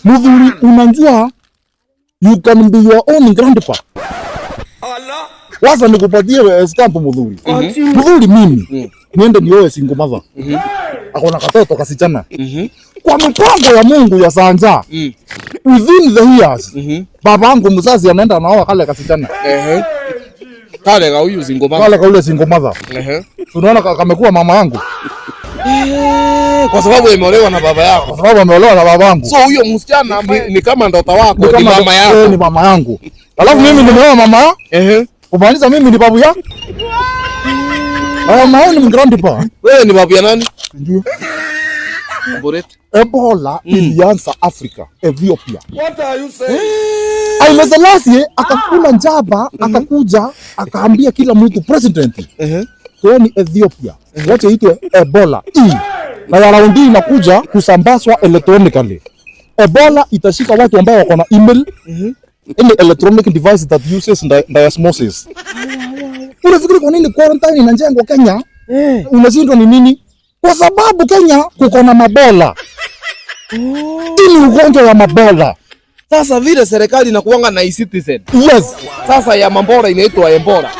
Mudhuri, unajua you can be your own grandpa. Allah. Waza nikupatie stamp Mudhuri. Mudhuri mimi niende nioe single mother. Akona katoto kasichana. Kwa mpango ya Mungu ya Sanja. Within the years. Baba yangu mzazi anaenda anaoa kale kasichana. Kale ka huyu single mother. Kale ka ule single mother. Tunaona kamekuwa mama yangu. Kwa sababu ameolewa na baba yako. Kwa sababu ameolewa na baba yangu. So huyo msichana ni kama ndoto wako, ni mama yako. Ni mama yangu. Alafu mimi nimeoa mama. Kumaanisha mimi ni babu ya? Mama yangu ni grandpa. Wewe ni babu ya nani? Ndio. Boret. Ebola ilianza Africa, Ethiopia. What are you saying? Haile Selassie akakula njaba, akakuja, akaambia kila mtu president. Ni Ethiopia. Wacha itwe Ebola. Na ya raundi inakuja kusambazwa electronically. Ebola itashika watu ambao wako na email, any electronic device that uses diosmosis. Unafikiri kwa nini quarantine inajengwa Kenya? Unashindwa ni nini? Kwa sababu Kenya kuko na mabola. Ni ugonjwa wa mabola. Sasa vile serikali inakuanga na e-citizen. Yes. Sasa ya mambora inaitwa Ebola.